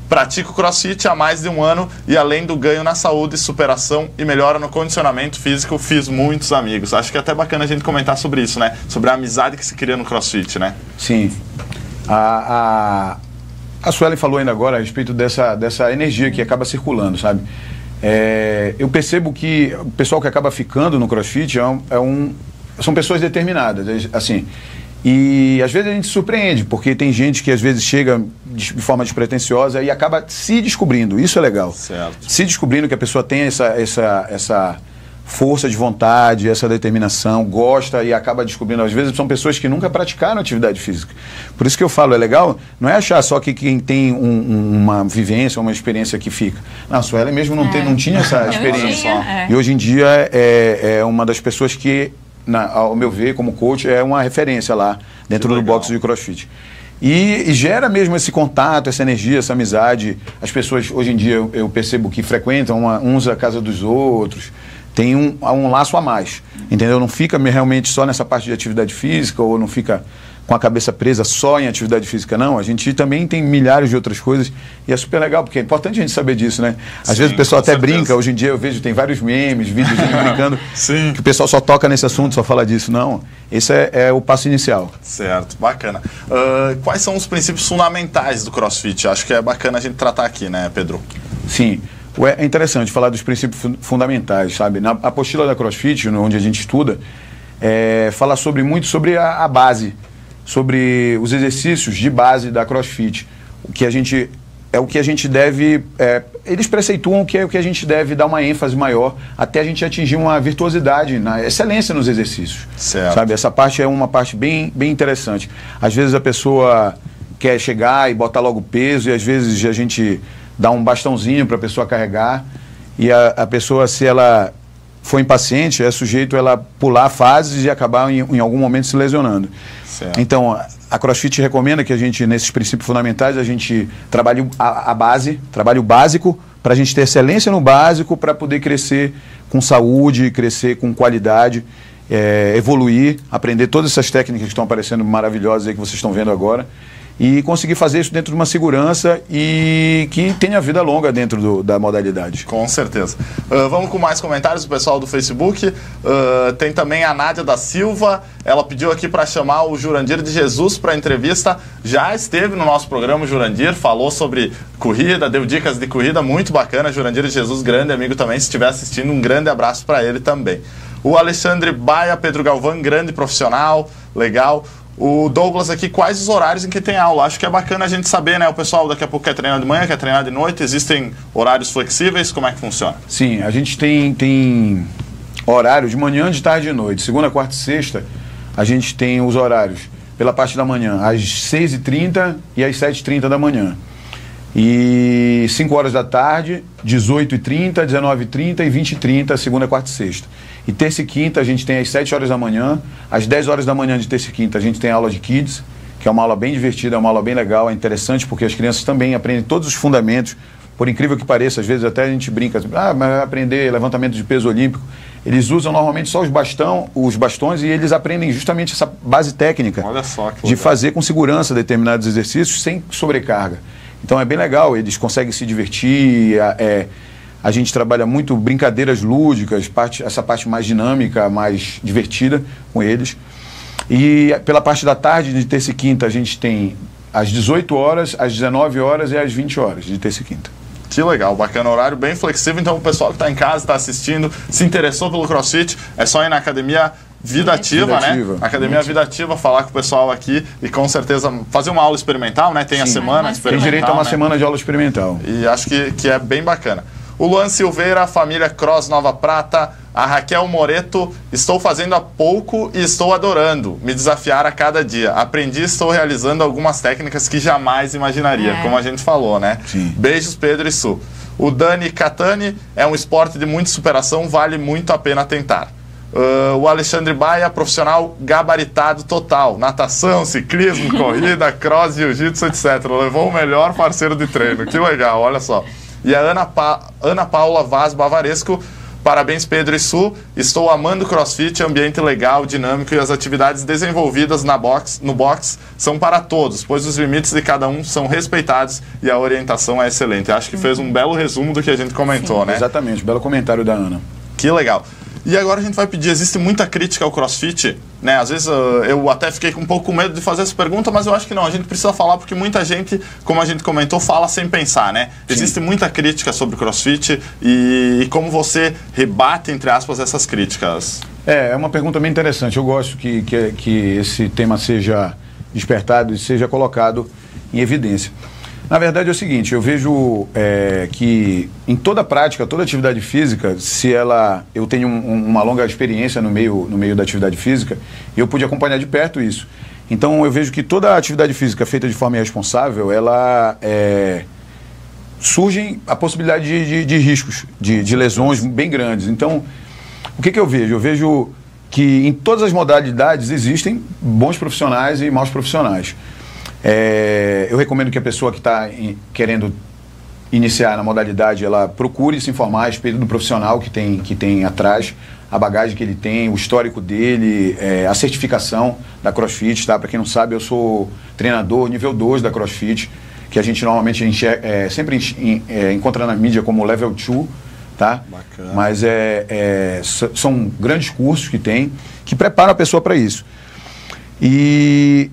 pratico CrossFit há mais de 1 ano e além do ganho na saúde, superação e melhora no condicionamento físico, fiz muitos amigos. Acho que é até bacana a gente comentar sobre isso, né? Sobre a amizade que se cria no CrossFit, né? Sim. A Suelen falou ainda agora a respeito dessa energia que acaba circulando, sabe? Eu percebo que o pessoal que acaba ficando no CrossFit são pessoas determinadas, assim. E às vezes a gente se surpreende, porque tem gente que às vezes chega de forma despretensiosa e acaba se descobrindo. Isso é legal. Certo. Se descobrindo que a pessoa tem essa força de vontade, essa determinação, gosta e acaba descobrindo. Às vezes são pessoas que nunca praticaram atividade física. Por isso que eu falo, é legal, não é achar só que quem tem uma vivência, uma experiência que fica. Não, a Suelen mesmo não tinha essa experiência. E hoje em dia é uma das pessoas que, ao meu ver, como coach, é uma referência lá dentro do box de CrossFit. E gera mesmo esse contato, essa energia, essa amizade. As pessoas, hoje em dia, eu percebo que frequentam uns a casa dos outros. Tem um laço a mais, entendeu? Não fica realmente só nessa parte de atividade física, ou não fica com a cabeça presa só em atividade física, não. A gente também tem milhares de outras coisas e é super legal, porque é importante a gente saber disso, né? Às vezes o pessoal até brinca, hoje em dia eu vejo, tem vários memes, vídeos brincando, que o pessoal só toca nesse assunto, só fala disso. Não, esse é o passo inicial. Certo, bacana. Quais são os princípios fundamentais do CrossFit? Acho que é bacana a gente tratar aqui, né, Pedro? Sim. É interessante falar dos princípios fundamentais, sabe? Na apostila da CrossFit, onde a gente estuda, fala muito sobre a base, sobre os exercícios de base da CrossFit. O que a gente deve... eles preceituam que é o que a gente deve dar uma ênfase maior até a gente atingir uma virtuosidade, na excelência nos exercícios. Certo. Sabe? Essa parte é uma parte bem interessante. Às vezes a pessoa quer chegar e botar logo peso, e às vezes a gente dá um bastãozinho para a pessoa carregar, e a pessoa, se ela for impaciente, é sujeito a ela pular fases e acabar em algum momento se lesionando. Certo. Então, a CrossFit recomenda que a gente, nesses princípios fundamentais, a gente trabalhe a base, trabalhe o básico, para a gente ter excelência no básico, para poder crescer com saúde, crescer com qualidade, evoluir, aprender todas essas técnicas que estão aparecendo maravilhosas aí que vocês estão vendo agora. e conseguir fazer isso dentro de uma segurança e que tenha vida longa dentro da modalidade. Com certeza. Vamos com mais comentários do pessoal do Facebook. Tem também a Nádia da Silva. Ela pediu aqui para chamar o Jurandir de Jesus para entrevista. Já esteve no nosso programa o Jurandir, falou sobre corrida, deu dicas de corrida muito bacana. Jurandir de Jesus, grande amigo também. Se estiver assistindo, um grande abraço para ele também. O Alexandre Baia, Pedro Galvão, grande profissional, legal. O Douglas aqui, quais os horários em que tem aula? Acho que é bacana a gente saber, né? O pessoal daqui a pouco quer treinar de manhã, quer treinar de noite. Existem horários flexíveis? Como é que funciona? Sim, a gente tem horário de manhã, de tarde e de noite. Segunda, quarta e sexta, a gente tem os horários pela parte da manhã, às 6h30 e às 7h30 da manhã. E 5 horas da tarde, 18h30, 19h30 e 20h30, segunda, quarta e sexta. E terça e quinta a gente tem às 7 horas da manhã, às 10 horas da manhã de terça e quinta a gente tem aula de Kids, que é uma aula bem divertida, é uma aula bem legal, é interessante porque as crianças também aprendem todos os fundamentos, por incrível que pareça, às vezes até a gente brinca, mas vai aprender levantamento de peso olímpico. Eles usam normalmente só os bastões e eles aprendem justamente essa base técnica. Olha só que de fazer com segurança determinados exercícios sem sobrecarga. Então é bem legal, eles conseguem se divertir, a gente trabalha muito brincadeiras lúdicas, essa parte mais dinâmica, mais divertida com eles. E pela parte da tarde, de terça e quinta, a gente tem às 18 horas, às 19 horas e às 20 horas, de terça e quinta. Que legal, bacana, horário bem flexível. Então o pessoal que está em casa, está assistindo, se interessou pelo CrossFit, é só ir na Academia Vida Ativa, né? Academia Vida Ativa, falar com o pessoal aqui e com certeza fazer uma aula experimental, né? Tem a semana experimental. Tem direito a uma semana de aula experimental. E acho que é bem bacana. O Luan Silveira, a família Cross Nova Prata, a Raquel Moreto, estou fazendo há pouco e estou adorando me desafiar a cada dia. Aprendi e estou realizando algumas técnicas que jamais imaginaria, como a gente falou, né? Sim. Beijos, Pedro e Su. O Dani Catani, é um esporte de muita superação, vale muito a pena tentar. O Alexandre Baia, profissional gabaritado total. Natação, ciclismo, corrida, cross, jiu-jitsu, etc. Levou o melhor parceiro de treino. Que legal, olha só. E a Ana Paula Vaz Bavaresco, parabéns Pedro e Su, estou amando o CrossFit, ambiente legal, dinâmico e as atividades desenvolvidas no box são para todos, pois os limites de cada um são respeitados e a orientação é excelente. Acho que fez um belo resumo do que a gente comentou, né? Exatamente, belo comentário da Ana. Que legal. E agora a gente vai pedir, existe muita crítica ao CrossFit, né? Às vezes eu até fiquei um pouco com medo de fazer essa pergunta, mas eu acho que não, a gente precisa falar porque muita gente, como a gente comentou, fala sem pensar, né? Sim. Existe muita crítica sobre o CrossFit e como você rebate, entre aspas, essas críticas? É uma pergunta bem interessante, eu gosto que esse tema seja despertado e seja colocado em evidência. Na verdade é o seguinte, eu vejo que em toda prática, toda atividade física, eu tenho uma longa experiência no meio da atividade física, e eu pude acompanhar de perto isso. Então eu vejo que toda atividade física feita de forma irresponsável, surgem a possibilidade de riscos, de lesões bem grandes. Então, o que eu vejo? Eu vejo que em todas as modalidades existem bons profissionais e maus profissionais. Eu recomendo que a pessoa que está querendo iniciar na modalidade, ela procure se informar a respeito do profissional que tem atrás, a bagagem que ele tem, o histórico dele, a certificação da CrossFit, tá? Para quem não sabe, eu sou treinador nível 2 da CrossFit, que a gente normalmente sempre encontra na mídia como Level 2, tá? Bacana. Mas são grandes cursos que preparam a pessoa para isso. E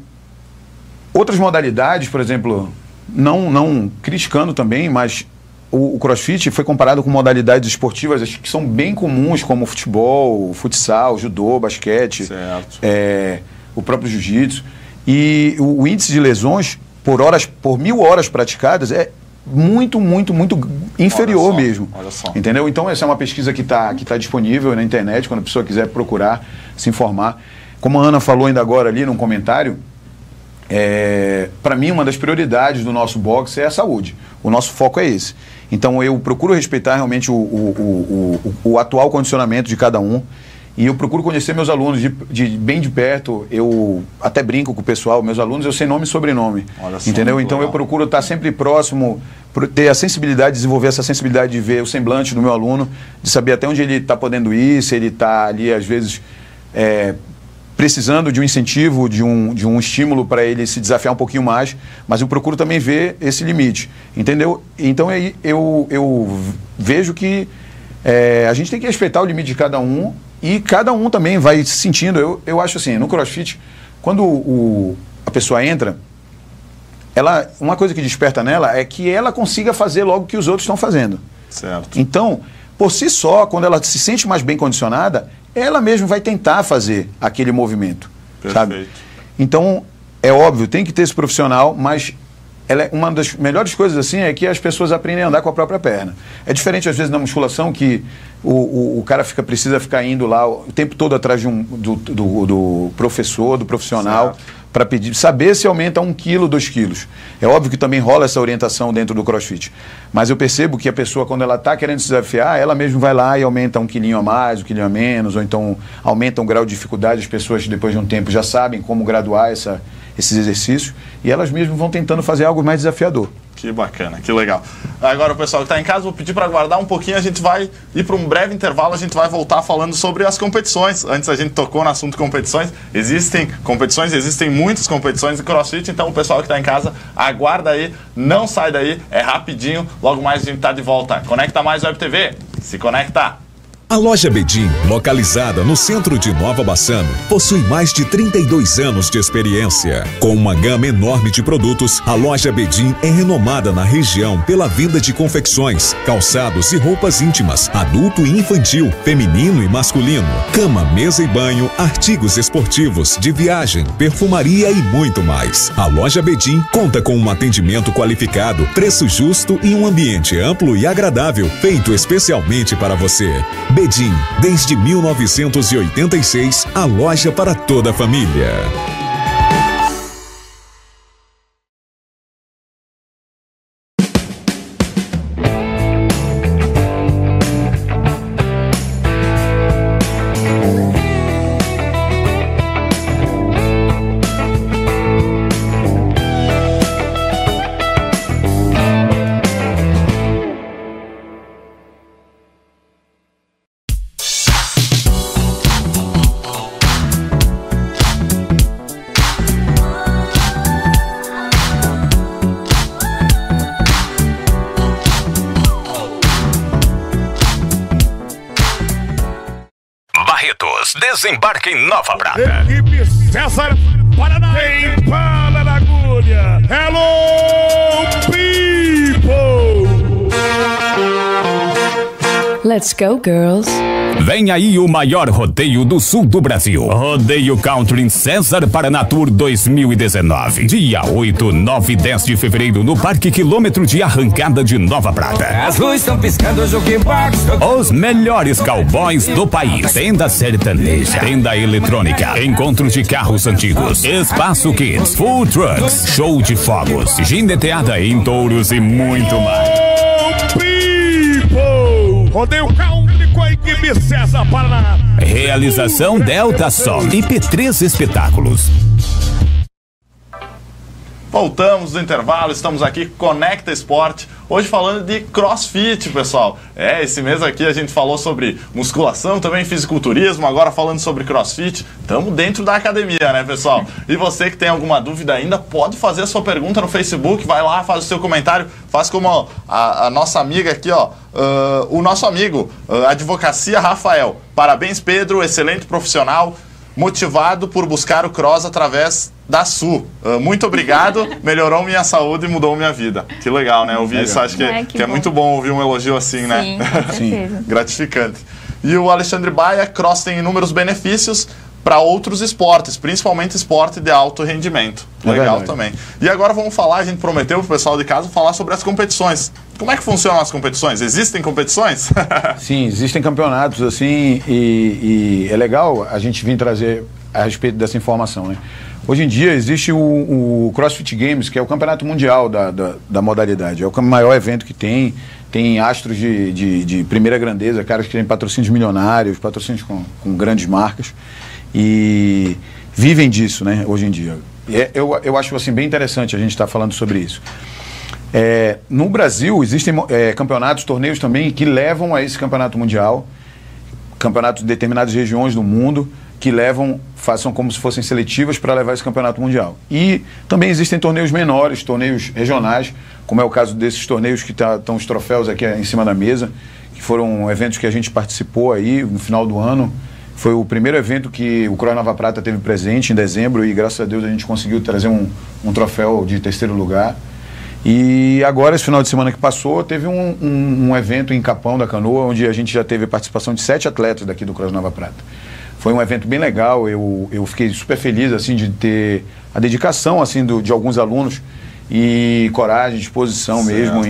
outras modalidades, por exemplo, não criticando também, mas o CrossFit foi comparado com modalidades esportivas que são bem comuns, como futebol, futsal, judô, basquete, o próprio jiu-jitsu. E o índice de lesões por 1.000 horas praticadas é muito inferior mesmo. Olha só. Entendeu? Então essa é uma pesquisa que tá disponível na internet, quando a pessoa quiser procurar, se informar. Como a Ana falou ainda agora ali num comentário, para mim, uma das prioridades do nosso boxe é a saúde. O nosso foco é esse. Então, eu procuro respeitar realmente o atual condicionamento de cada um. E eu procuro conhecer meus alunos bem de perto. Eu até brinco com o pessoal, meus alunos, eu sei nome e sobrenome. Entendeu? Então, eu procuro estar sempre próximo, ter a sensibilidade, desenvolver essa sensibilidade de ver o semblante do meu aluno, de saber até onde ele está podendo ir, se ele está ali, às vezes, precisando de um incentivo, de um estímulo para ele se desafiar um pouquinho mais, mas eu procuro também ver esse limite, entendeu? Então aí eu vejo que a gente tem que respeitar o limite de cada um e cada um também vai se sentindo. Eu acho assim, no CrossFit, quando a pessoa entra, uma coisa que desperta nela é que ela consiga fazer logo o que os outros estão fazendo. Certo. Então, por si só, quando ela se sente mais bem condicionada, ela mesma vai tentar fazer aquele movimento. Perfeito. Sabe? Então, é óbvio, tem que ter esse profissional, mas uma das melhores coisas assim é que as pessoas aprendem a andar com a própria perna. É diferente, às vezes, na musculação, que o cara precisa ficar indo lá o tempo todo atrás do professor, do profissional, para pedir, saber se aumenta 1 quilo, 2 quilos. É óbvio que também rola essa orientação dentro do CrossFit. Mas eu percebo que a pessoa, quando ela está querendo se desafiar, ela mesma vai lá e aumenta 1 quilinho a mais, 1 quilinho a menos, ou então aumenta um grau de dificuldade. As pessoas, depois de um tempo, já sabem como graduar esses exercícios, e elas mesmas vão tentando fazer algo mais desafiador. Que bacana, que legal. Agora, o pessoal que está em casa, vou pedir para aguardar um pouquinho, a gente vai ir para um breve intervalo, a gente vai voltar falando sobre as competições. Antes a gente tocou no assunto competições, existem competições, existem muitas competições de CrossFit, então o pessoal que está em casa, aguarda aí, não sai daí, é rapidinho, logo mais a gente está de volta. Conecta Mais Web TV, se conecta! A loja Bedin, localizada no centro de Nova Bassano, possui mais de 32 anos de experiência. Com uma gama enorme de produtos, a loja Bedin é renomada na região pela venda de confecções, calçados e roupas íntimas, adulto e infantil, feminino e masculino, cama, mesa e banho, artigos esportivos, de viagem, perfumaria e muito mais. A loja Bedin conta com um atendimento qualificado, preço justo e um ambiente amplo e agradável, feito especialmente para você. Bedin, desde 1986, a loja para toda a família. Desembarque em Nova Prata. Equipe César Paraná. Quem fala na agulha? Hello, people! Let's go, girls. Vem aí o maior rodeio do sul do Brasil. Rodeio Country em César Paraná Tour 2019. Dia 8, 9 e 10 de fevereiro no Parque Quilômetro de Arrancada de Nova Prata. As luzes estão piscando, o jukebox. Os melhores cowboys do país. Tenda sertaneja, tenda eletrônica, encontro de carros antigos, espaço kids, full trucks, show de fogos, gineteada em touros e muito mais. Rodeio Country com a equipe César Paraná. Realização Delta Som e P3 Espetáculos. Voltamos do intervalo, estamos aqui Conecta Esporte, hoje falando de CrossFit, pessoal. Esse mês aqui a gente falou sobre musculação, também fisiculturismo, agora falando sobre CrossFit. Estamos dentro da academia, né, pessoal? E você que tem alguma dúvida ainda, pode fazer a sua pergunta no Facebook, vai lá, faz o seu comentário, faz como a nossa amiga aqui, ó, o nosso amigo, Advocacia Rafael. Parabéns, Pedro, excelente profissional, motivado por buscar o cross através da SU. Muito obrigado, melhorou minha saúde e mudou minha vida. Que legal, né? Ouvir isso, acho que é muito bom ouvir um elogio assim, né? Sim, com certeza. Gratificante. E o Alexandre Baia, cross tem inúmeros benefícios para outros esportes, principalmente esporte de alto rendimento. Legal também. E agora vamos falar, a gente prometeu para o pessoal de casa falar sobre as competições. Como é que funcionam as competições? Existem competições? Sim, existem campeonatos assim e é legal a gente vir trazer a respeito dessa informação, né? Hoje em dia existe o CrossFit Games, que é o campeonato mundial da modalidade. É o maior evento que tem astros de primeira grandeza, caras que têm patrocínios milionários, patrocínios com grandes marcas e vivem disso, né, hoje em dia. Eu acho assim, bem interessante a gente estar falando sobre isso. No Brasil existem campeonatos, torneios também que levam a esse campeonato mundial, campeonatos de determinadas regiões do mundo, que façam como se fossem seletivas para levar esse campeonato mundial. E também existem torneios menores, torneios regionais, como é o caso desses torneios que estão os troféus aqui em cima da mesa, que foram eventos que a gente participou aí no final do ano. Foi o primeiro evento que o CROI Nova Prata teve presente em dezembro e graças a Deus a gente conseguiu trazer um troféu de terceiro lugar. E agora, esse final de semana que passou, teve um evento em Capão da Canoa, onde a gente já teve a participação de 7 atletas daqui do CROI Nova Prata. Foi um evento bem legal, eu fiquei super feliz assim, de ter a dedicação assim, de alguns alunos e coragem, disposição mesmo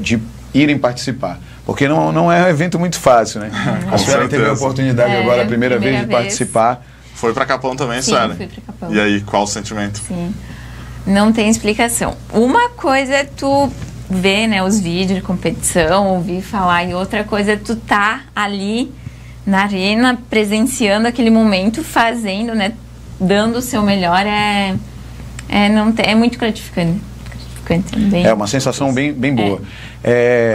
de irem participar. Porque não é um evento muito fácil, né? A Suelen teve a oportunidade agora, a primeira vez de participar. Foi para Capão também, Suelen? Sim, fui para Capão. E aí, qual o sentimento? Sim, não tem explicação. Uma coisa é tu ver, né, os vídeos de competição, ouvir falar, e outra coisa é tu tá ali na arena, presenciando aquele momento, fazendo, né, dando o seu melhor, é muito gratificante. É uma sensação bem boa.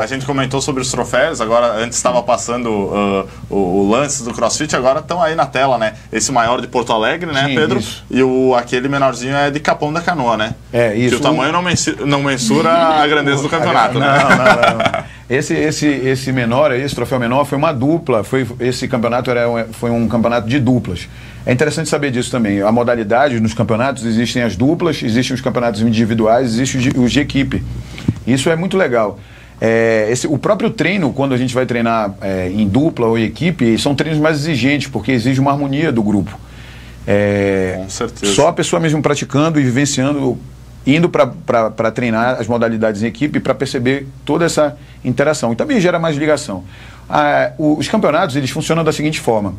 A gente comentou sobre os troféus, agora antes estava passando o lance do CrossFit, agora estão aí na tela, né? Esse maior de Porto Alegre, né, sim, Pedro? Isso. E aquele menorzinho é de Capão da Canoa, né? Isso. Que o tamanho não mensura a grandeza do campeonato, né? Não. Esse menor, esse troféu menor, foi uma dupla. Esse campeonato foi um campeonato de duplas. É interessante saber disso também. A modalidade nos campeonatos, existem as duplas, existem os campeonatos individuais, existem os de equipe. Isso é muito legal. O próprio treino, quando a gente vai treinar em dupla ou em equipe, são treinos mais exigentes, porque exige uma harmonia do grupo. Com certeza. Só a pessoa mesmo praticando e vivenciando, indo para treinar as modalidades em equipe para perceber toda essa interação. E também gera mais ligação. Os campeonatos, eles funcionam da seguinte forma.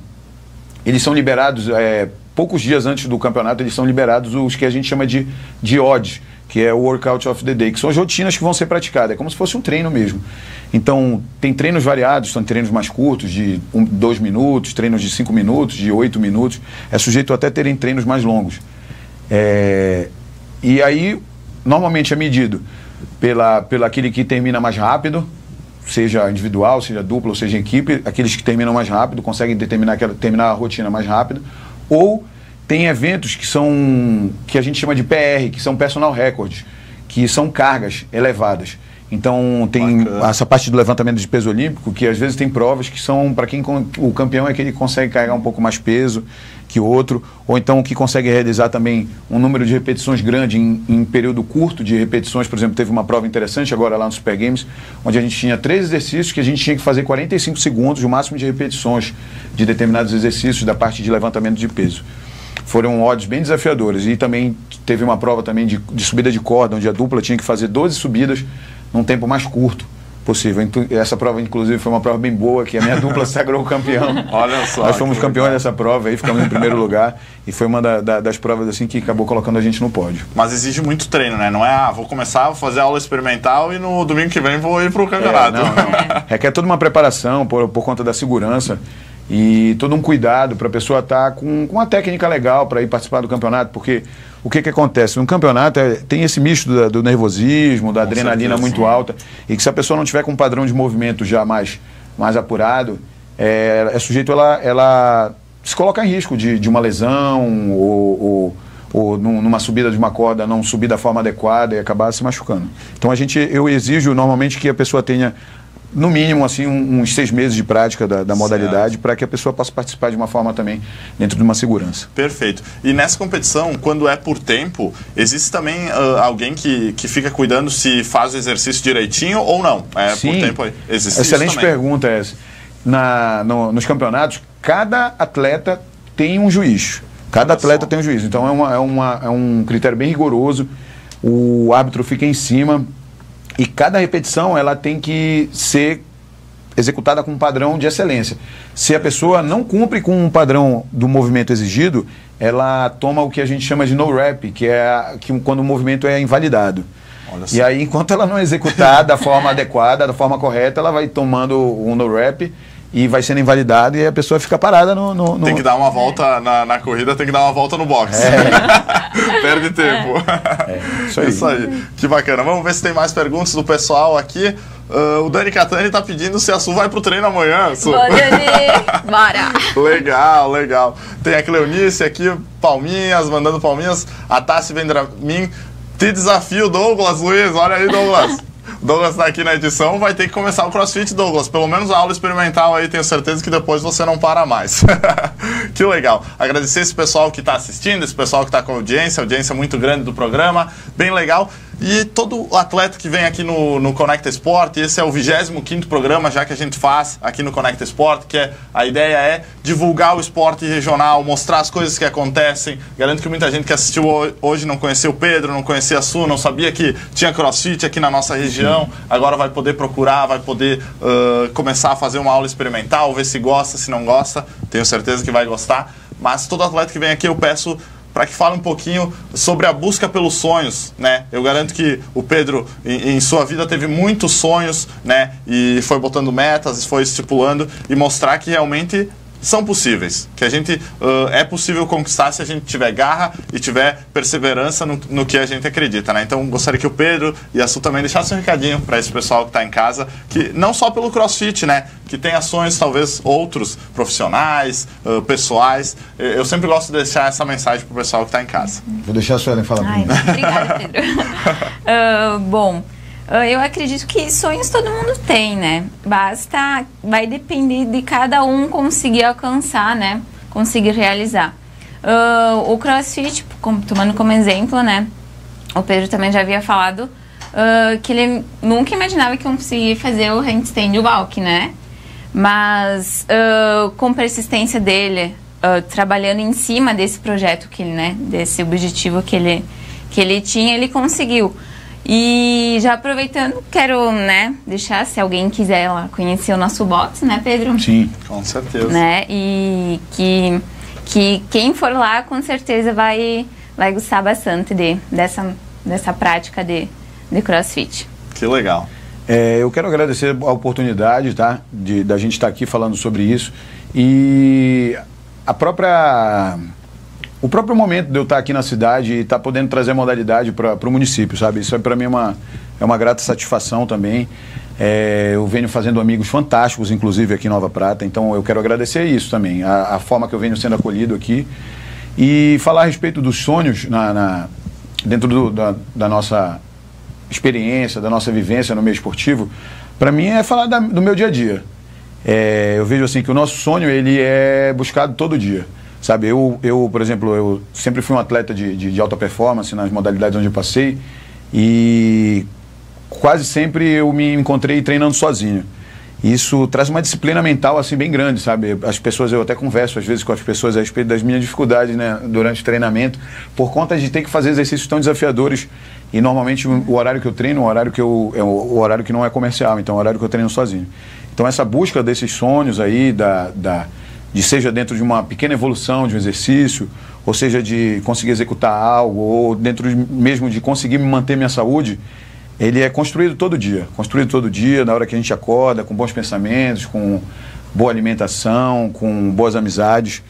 Eles são liberados, poucos dias antes do campeonato, eles são liberados os que a gente chama de odds, que é o Workout of the Day, que são as rotinas que vão ser praticadas. É como se fosse um treino mesmo. Então, tem treinos variados, são treinos mais curtos, de 2 minutos, treinos de 5 minutos, de 8 minutos. É sujeito até terem treinos mais longos. E aí, normalmente é medido pelo aquele que termina mais rápido, seja individual, seja dupla, ou seja equipe, aqueles que terminam mais rápido, conseguem terminar a rotina mais rápido, ou tem eventos que a gente chama de PR, que são personal records, que são cargas elevadas. Então tem essa parte do levantamento de peso olímpico, que às vezes tem provas que são para quem o campeão é aquele que consegue carregar um pouco mais peso que outro, ou então que consegue realizar também um número de repetições grande em período curto de repetições. Por exemplo, teve uma prova interessante agora lá no Super Games, onde a gente tinha 3 exercícios que a gente tinha que fazer 45 segundos, o máximo de repetições de determinados exercícios da parte de levantamento de peso. Foram odds bem desafiadores. E também teve uma prova também de subida de corda, onde a dupla tinha que fazer 12 subidas num tempo mais curto possível. Então, essa prova, inclusive, foi uma prova bem boa, que a minha dupla sagrou campeão. Olha só. Nós fomos campeões dessa prova aí, ficamos em primeiro lugar. E foi uma das provas assim que acabou colocando a gente no pódio. Mas exige muito treino, né? Não é, vou começar a fazer aula experimental e no domingo que vem vou ir pro campeonato. Não. Requer toda uma preparação por conta da segurança. E todo um cuidado para a pessoa estar com uma técnica legal para ir participar do campeonato, porque o que acontece? No campeonato tem esse misto do nervosismo, da adrenalina muito alta, e que se a pessoa não tiver com um padrão de movimento já mais apurado, é sujeito ela se colocar em risco de uma lesão ou numa subida de uma corda não subir da forma adequada e acabar se machucando. Então eu exijo normalmente que a pessoa tenha no mínimo assim uns 6 meses de prática da modalidade, para que a pessoa possa participar de uma forma também dentro de uma segurança. Perfeito. E nessa competição, quando é por tempo, existe também alguém que fica cuidando se faz o exercício direitinho ou não? Sim. Por tempo aí. Existe Excelente pergunta essa. Nos campeonatos, cada atleta tem um juiz. Cada atleta tem um juiz. Então é um critério bem rigoroso. O árbitro fica em cima. E cada repetição ela tem que ser executada com um padrão de excelência. Se a pessoa não cumpre com um padrão do movimento exigido, ela toma o que a gente chama de no rep, que é quando o movimento é invalidado. E aí, enquanto ela não executar da forma adequada, da forma correta, ela vai tomando um no rep e vai sendo invalidado e a pessoa fica parada no... Tem que dar uma volta na corrida, tem que dar uma volta no box. Perde tempo. Isso aí. Que bacana. Vamos ver se tem mais perguntas do pessoal aqui. O Dani Catani tá pedindo se a Su vai pro treino amanhã. Su. Bom, Dani, bora! Legal. Tem a Cleonice aqui, palminhas, mandando palminhas. A Tassi Vendramin. Te desafio, Douglas Luiz. Olha aí, Douglas. Douglas tá aqui na edição, vai ter que começar o CrossFit, Douglas. Pelo menos a aula experimental aí, tenho certeza que depois você não para mais. Que legal. Agradecer esse pessoal que está assistindo, esse pessoal que está com audiência muito grande do programa, bem legal. E todo atleta que vem aqui no Conecta Sport, esse é o 25º programa já que a gente faz aqui no Conecta Sport, que a ideia é divulgar o esporte regional, mostrar as coisas que acontecem. Garanto que muita gente que assistiu hoje não conhecia o Pedro, não conhecia a Su, não sabia que tinha CrossFit aqui na nossa região. Agora vai poder procurar, vai poder começar a fazer uma aula experimental, ver se gosta, se não gosta. Tenho certeza que vai gostar. Mas todo atleta que vem aqui eu peço para que fale um pouquinho sobre a busca pelos sonhos, né? Eu garanto que o Pedro, em sua vida, teve muitos sonhos, né? E foi botando metas, foi estipulando e mostrar que realmente são possíveis, que a gente é possível conquistar se a gente tiver garra e tiver perseverança no que a gente acredita, né? Então gostaria que o Pedro e a Su também deixassem um recadinho para esse pessoal que está em casa, que não só pelo CrossFit, né? Que tem ações talvez outros profissionais, pessoais. Eu sempre gosto de deixar essa mensagem para o pessoal que está em casa. Vou deixar a Suelen falar. Obrigada, Pedro. Bom, eu acredito que sonhos todo mundo tem, né? Vai depender de cada um conseguir alcançar, né? Conseguir realizar. O CrossFit, tomando como exemplo, né? O Pedro também já havia falado que ele nunca imaginava que ia conseguir fazer o handstand walk, né? Mas com persistência dele, trabalhando em cima desse projeto que ele, né? Desse objetivo que ele tinha, ele conseguiu. E já aproveitando, quero, né, deixar, se alguém quiser lá conhecer o nosso box, né, Pedro? Sim, com certeza. Né? E que quem for lá, com certeza vai gostar bastante dessa prática de CrossFit. Que legal. Eu quero agradecer a oportunidade, tá, da gente estar aqui falando sobre isso. E o próprio momento de eu estar aqui na cidade e estar podendo trazer modalidade para o município, sabe? Isso para mim é uma grata satisfação também. Eu venho fazendo amigos fantásticos, inclusive aqui em Nova Prata, então eu quero agradecer isso também, a forma que eu venho sendo acolhido aqui. E falar a respeito dos sonhos dentro da nossa experiência, da nossa vivência no meio esportivo, para mim é falar do meu dia a dia. Eu vejo assim que o nosso sonho ele é buscado todo dia. Sabe, eu, por exemplo, eu sempre fui um atleta de alta performance nas modalidades onde eu passei e quase sempre eu me encontrei treinando sozinho. Isso traz uma disciplina mental assim bem grande, sabe? As pessoas, eu até converso às vezes com as pessoas a respeito das minhas dificuldades, né, durante o treinamento, por conta de ter que fazer exercícios tão desafiadores e normalmente o horário que eu treino é o horário que não é comercial, então é o horário que eu treino sozinho. Então essa busca desses sonhos aí, seja dentro de uma pequena evolução de um exercício, ou seja de conseguir executar algo, ou dentro mesmo de conseguir manter minha saúde, ele é construído todo dia, na hora que a gente acorda, com bons pensamentos, com boa alimentação, com boas amizades,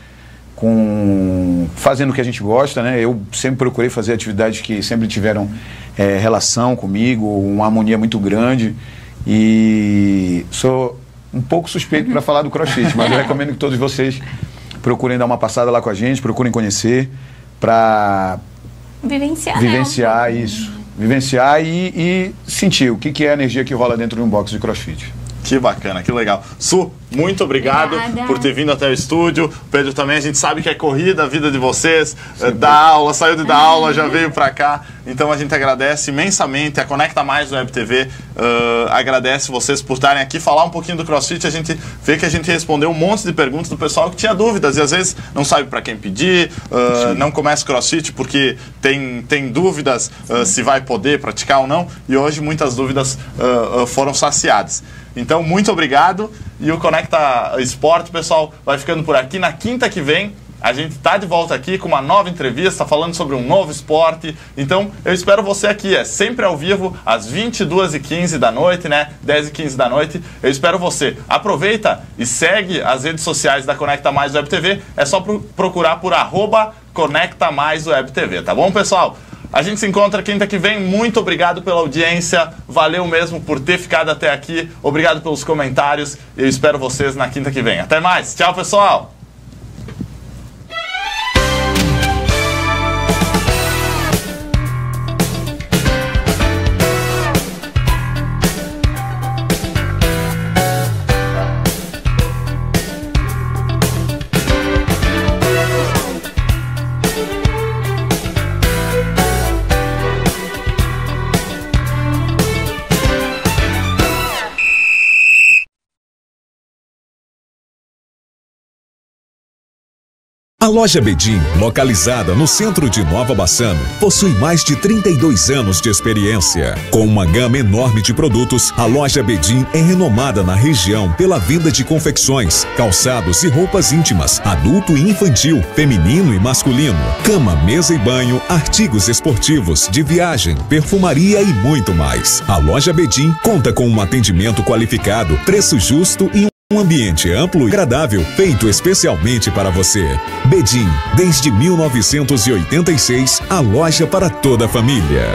fazendo o que a gente gosta, né? Eu sempre procurei fazer atividades que sempre tiveram relação comigo, uma harmonia muito grande, e sou um pouco suspeito para falar do CrossFit, mas eu recomendo que todos vocês procurem dar uma passada lá com a gente, procurem conhecer, para vivenciar isso. Vivenciar e sentir o que é a energia que rola dentro de um box de CrossFit. Que bacana, que legal. Su, muito obrigado por ter vindo até o estúdio. Pedro também, a gente sabe que é corrida a vida de vocês, dá aula, saiu de dar aula, já veio pra cá. Então a gente agradece imensamente, a Conecta Mais do Web TV agradece vocês por estarem aqui, falar um pouquinho do CrossFit. A gente vê que a gente respondeu um monte de perguntas do pessoal que tinha dúvidas e às vezes não sabe para quem pedir, não começa CrossFit porque tem dúvidas se vai poder praticar ou não, e hoje muitas dúvidas foram saciadas. Então, muito obrigado. E o Conecta Esporte, pessoal, vai ficando por aqui. Na quinta que vem a gente tá de volta aqui com uma nova entrevista, falando sobre um novo esporte. Então, eu espero você aqui, sempre ao vivo, às 22h15 da noite, né? 10h15 da noite. Eu espero você. Aproveita e segue as redes sociais da Conecta Mais Web TV. É só procurar por @ConectaMaisWebTV, tá bom, pessoal? A gente se encontra quinta que vem. Muito obrigado pela audiência. Valeu mesmo por ter ficado até aqui. Obrigado pelos comentários. Eu espero vocês na quinta que vem. Até mais. Tchau, pessoal. A loja Bedin, localizada no centro de Nova Bassano, possui mais de 32 anos de experiência. Com uma gama enorme de produtos, a loja Bedin é renomada na região pela venda de confecções, calçados e roupas íntimas, adulto e infantil, feminino e masculino, cama, mesa e banho, artigos esportivos, de viagem, perfumaria e muito mais. A loja Bedin conta com um atendimento qualificado, preço justo e um ambiente amplo e agradável, feito especialmente para você. Bedin, desde 1986, a loja para toda a família.